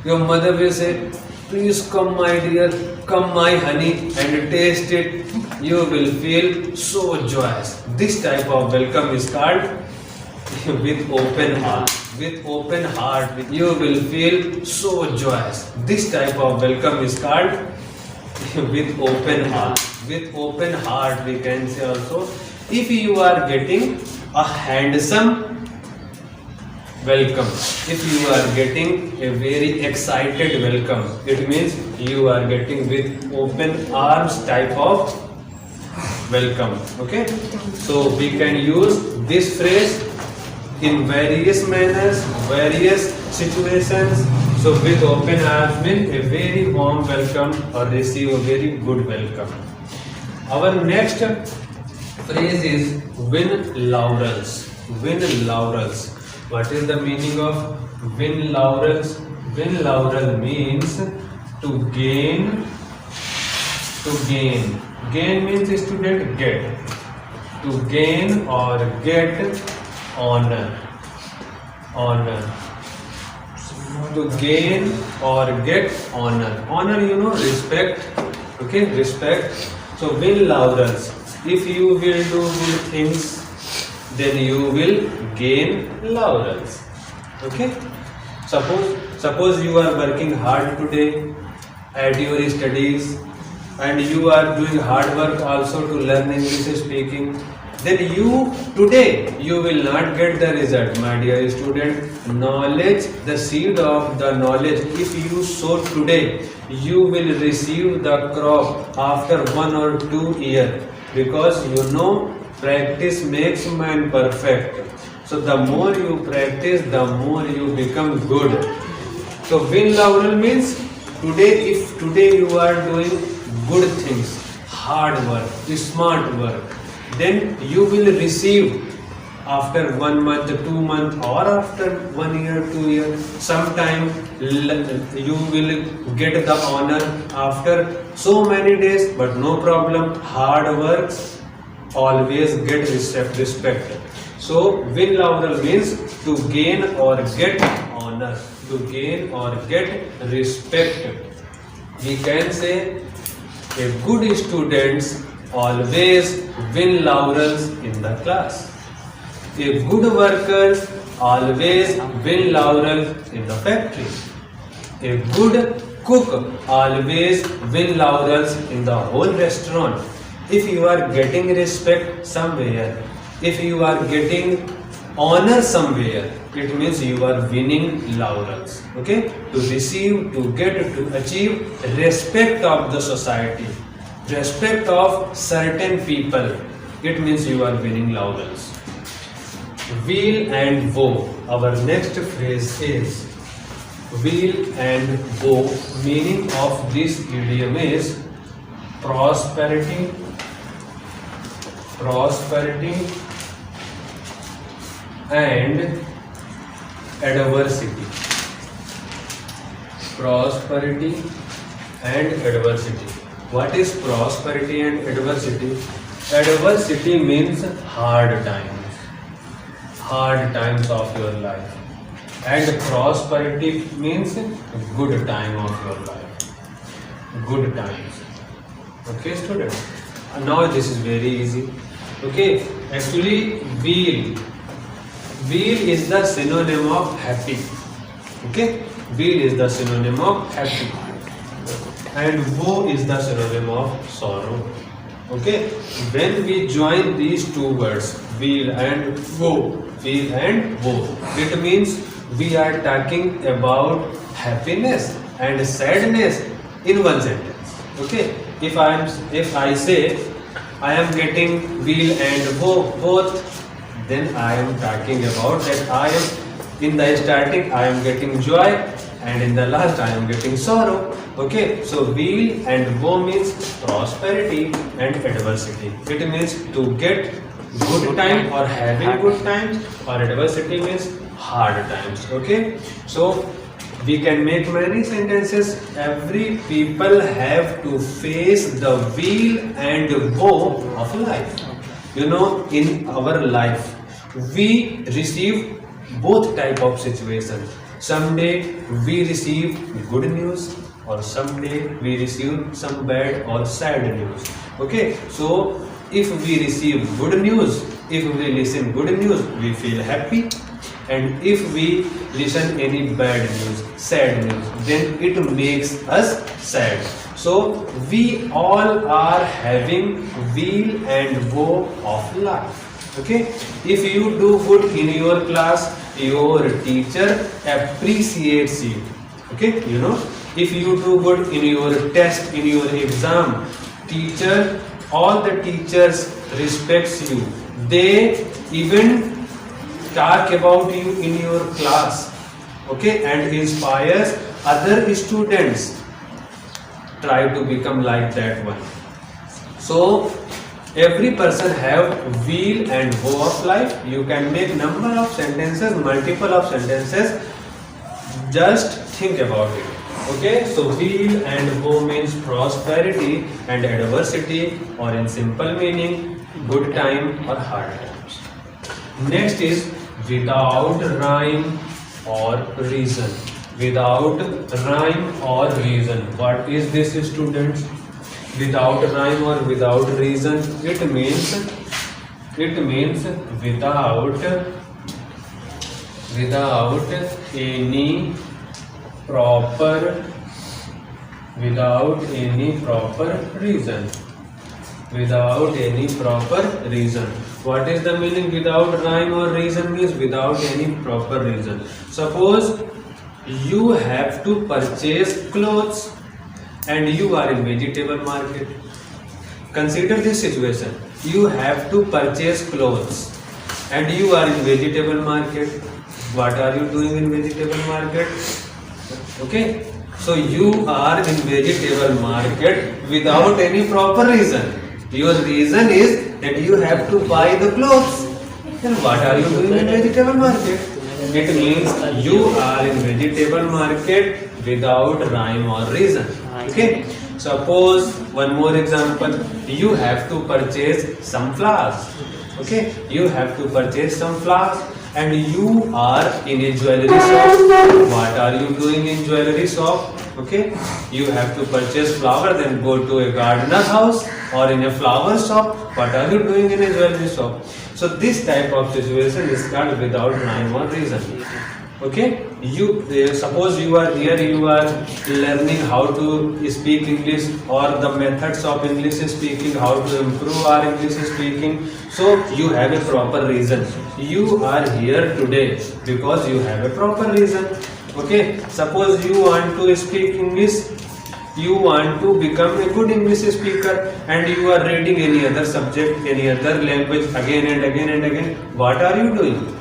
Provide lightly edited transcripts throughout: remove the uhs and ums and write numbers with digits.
Your mother will say, please come my dear, come my honey and taste it. You will feel so joyous. This type of welcome is called with open heart. With open heart, you will feel so joyous. This type of welcome is called with open heart. With open heart, we can say also, if you are getting a handsome welcome, if you are getting a very excited welcome, it means you are getting with open arms type of welcome. Okay, so we can use this phrase in various manners, various situations. So with open arms means a very warm welcome or receive a very good welcome. Our next phrase is win laurels. Win laurels. What is the meaning of win laurels? Win laurel means to gain. To gain. Gain means student get. To gain or get honor. Honor. To gain or get honor. Honor, you know, respect. Okay, respect. So win laurels. If you will do good things, then you will gain laurels. Okay. Suppose you are working hard today at your studies, and you are doing hard work also to learn English speaking. Then today you will not get the result, my dear student. Knowledge, the seed of the knowledge, if you sow today, you will receive the crop after 1 or 2 years, because you know practice makes man perfect. So the more you practice, the more you become good. So win laurel means today, if today you are doing good things, hard work, smart work, then you will receive after 1 month, 2 months, or after 1 year, 2 years. Sometime you will get the honor after so many days, but no problem. Hard works always get respect. So win laurel means to gain or get honor, to gain or get respect. We can say a good students always win laurels in the class. A good worker always win laurels in the factory. A good cook always win laurels in the whole restaurant. If you are getting respect somewhere, if you are getting honor somewhere, it means you are winning laurels. Okay? To receive, to get, to achieve respect of the society, respect of certain people, it means you are winning laurels. Wheel and woe. Our next phrase is wheel and woe. Meaning of this idiom is prosperity, and adversity. Prosperity and adversity. What is prosperity and adversity? Adversity means hard times of your life, and prosperity means good time of your life. Good times. Okay, students? Now this is very easy. Okay, actually wheel is the synonym of happy. Okay, wheel is the synonym of happy, and woe is the synonym of sorrow. Okay, when we join these two words, wheel and woe, it means we are talking about happiness and sadness in one sentence. Okay, if I say I am getting wheel and woe both, then I am talking about that I am in the starting I am getting joy, and in the last I am getting sorrow. Okay, so wheel and woe means prosperity and adversity. It means to get good time or having good times, or adversity means hard times. Okay, so we can make many sentences. Every people have to face the wheel and woe of life. You know, in our life we receive both type of situations. Someday we receive good news, or someday we receive some bad or sad news. Okay, so if we receive good news, if we listen good news, we feel happy, and if we listen any bad news, sad news, then it makes us sad. So we all are having wheel and woe of life. Okay, if you do good in your class, your teacher appreciates you. Okay, you know, if you do good in your test, in your exam, all the teachers respects you. They even talk about you in your class. Okay, and inspires other students try to become like that one. So every person have wheel and woe of life. You can make number of sentences, multiple of sentences. Just think about it. Okay, so wheel and woe means prosperity and adversity, or in simple meaning, good time or hard times. Next is without rhyme or reason. Without rhyme or reason. What is this, students? Without rhyme or without reason, it means without any proper reason. Without any proper reason. What is the meaning without rhyme or reason? Means without any proper reason. Suppose you have to purchase clothes and you are in vegetable market. Consider this situation. You have to purchase clothes and you are in vegetable market. What are you doing in vegetable market? Okay, so you are in vegetable market without any proper reason. Your reason is that you have to buy the clothes. Then what are you doing in vegetable market? It means you are in vegetable market without rhyme or reason. Okay, suppose one more example. You have to purchase some flowers. Okay, you have to purchase some flowers and you are in a jewelry shop. What are you doing in jewelry shop? Okay, you have to purchase flower, then go to a gardener house or in a flower shop. What are you doing in a jewelry shop? So this type of situation is called without rhyme or reason. Okay, suppose you are here, you are learning how to speak English, or the methods of English speaking, how to improve our English speaking. So you have a proper reason. You are here today because you have a proper reason. Okay, suppose you want to speak English, you want to become a good English speaker, and you are reading any other subject, any other language again and again and again. What are you doing?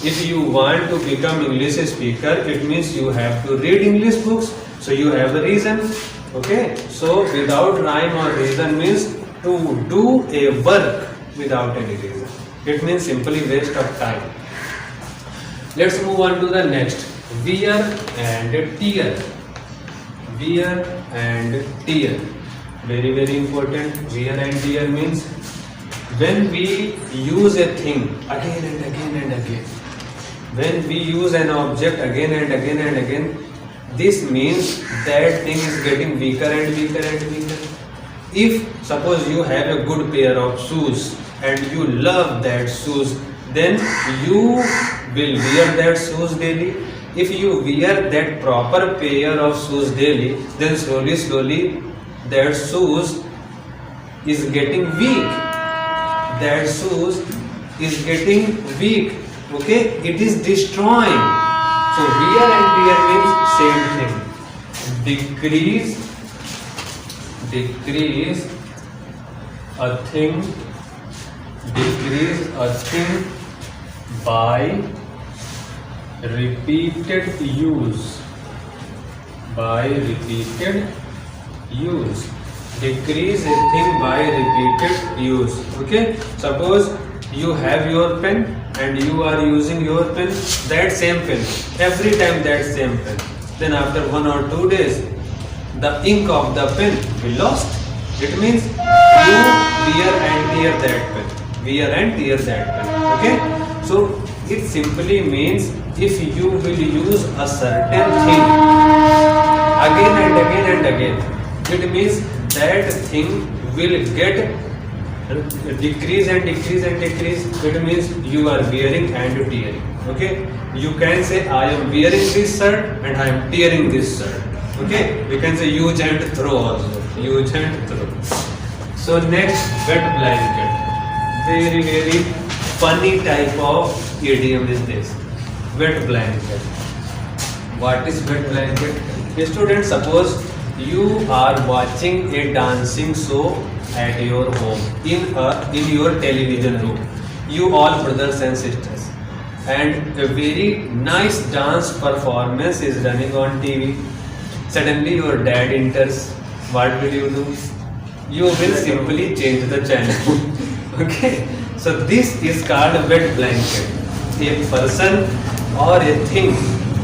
If you want to become English speaker, it means you have to read English books. So you have a reason. Okay, so without rhyme or reason means to do a work without any reason. It means simply waste of time. Let's move on to the next. Wear and tear. Wear and tear. Very, very important. Wear and tear means when we use a thing again and again and again. When we use an object again and again and again, this means that thing is getting weaker and weaker and weaker. If suppose you have a good pair of shoes and you love that shoes, then you will wear that shoes daily. If you wear that proper pair of shoes daily, then slowly that shoes is getting weak. That shoes is getting weak. Okay, it is destroying. So wear and tear means same thing. Decrease a thing by repeated use. Decrease a thing by repeated use. Okay, suppose you have your pen and you are using your pen, that same pen, every time that same pen. Then after 1 or 2 days, the ink of the pen will lost. It means you wear and tear that pen. Wear and tear that pen. Okay? So it simply means if you will use a certain thing again and again and again, it means that thing will get decrease and decrease and decrease. It means you are wearing and tearing. Okay, you can say I am wearing this shirt and I am tearing this shirt. Okay, we can say use and throw also. Use and throw. So next, wet blanket. Very funny type of idiom is this. Wet blanket. What is wet blanket? Students, suppose you are watching a dancing show at your home in your television room. You all brothers and sisters, and a very nice dance performance is running on TV. Suddenly your dad enters. What will you do? You will simply change the channel. Okay, so this is called a wet blanket. A person or a thing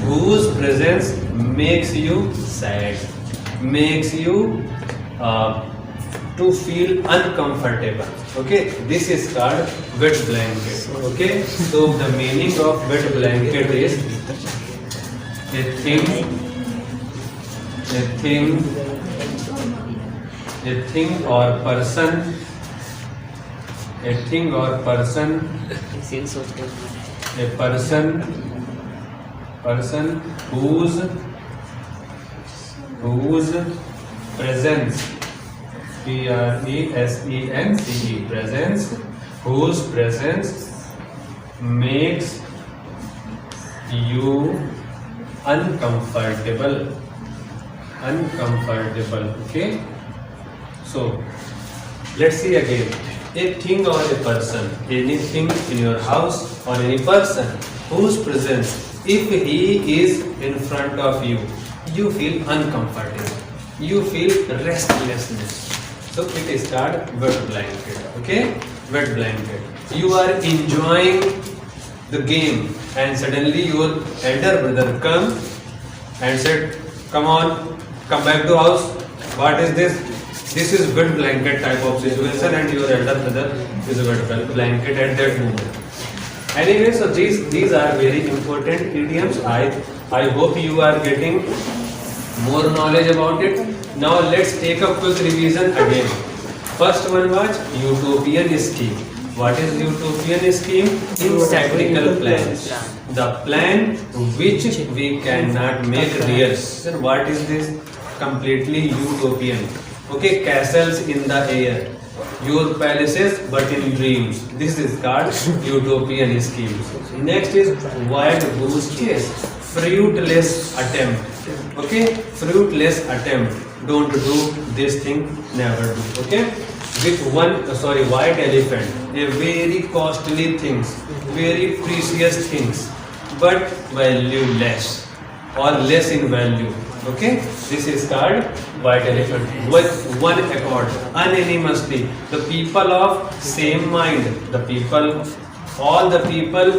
whose presence makes you sad, makes you to feel uncomfortable. Okay, this is called wet blanket. Okay, so the meaning of wet blanket is a thing or person, a thing or person, a person whose presence, presence, presence, whose presence makes you uncomfortable. Okay, so let's see again. A thing or a person, anything in your house or any person whose presence, if he is in front of you, you feel uncomfortable, you feel restlessness. So it is called wet blanket. Okay, wet blanket. You are enjoying the game and suddenly your elder brother come and said, come on, come back to house. What is this? This is wet blanket type of situation, and your elder brother is a wet blanket at that moment. Anyway, so these are very important idioms. I hope you are getting more knowledge about it. Now let's take a quick revision again. First one was utopian scheme. What is utopian scheme? Impractical plans. The plan which we cannot make real. Then what is this? Completely utopian. Okay, castles in the air, your palaces but in dreams. This is called utopian scheme. Next is wild goose chase, fruitless attempt. Okay, fruitless attempt. Don't do this thing, never do. Okay, with white elephant, a very costly things, very precious things, but value less or less in value. Okay, this is called white elephant. With one accord, unanimously, the people of same mind, all the people,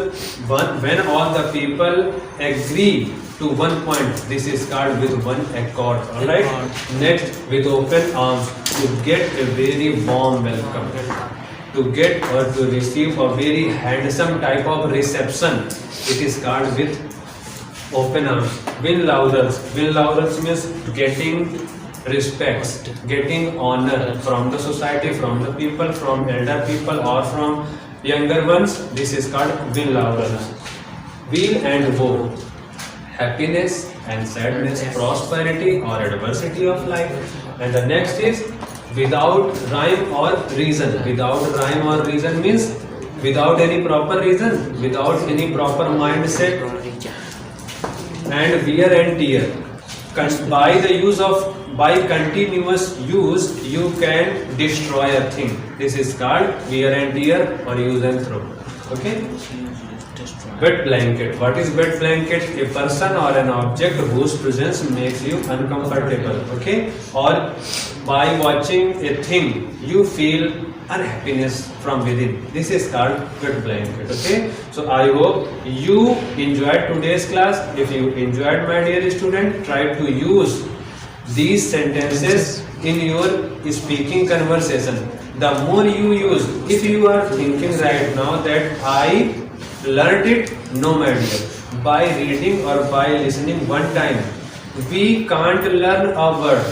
when all the people agree to one point, this is called with one accord. All right. Next, with open arms, to get a very warm welcome, to get or to receive a very handsome type of reception. It is called with open arms. Win laurels. Win laurels means getting respect, getting honor from the society, from the people, from elder people or from younger ones. This is called win laurels. Wheel and woe. Happiness and sadness, prosperity or adversity of life. And the next is without rhyme or reason. Without rhyme or reason means without any proper reason, without any proper mindset. And wear and tear. By continuous use, you can destroy a thing. This is called wear and tear or use and throw. Okay. Wet blanket. What is wet blanket? A person or an object whose presence makes you uncomfortable. Okay. Or by watching a thing, you feel unhappiness from within. This is called wet blanket. Okay. So I hope you enjoyed today's class. If you enjoyed, my dear student, try to use these sentences in your speaking conversation. The more you use, if you are thinking right now that I learned it, no, my dear, by reading or by listening one time. We can't learn a word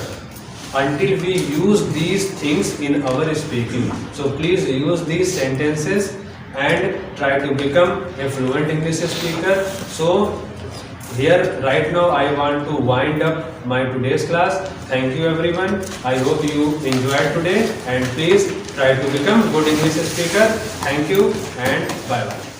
until we use these things in our speaking. So please use these sentences and try to become a fluent English speaker. So here right now I want to wind up my today's class. Thank you everyone. I hope you enjoyed today, and please try to become good English speaker. Thank you and bye bye.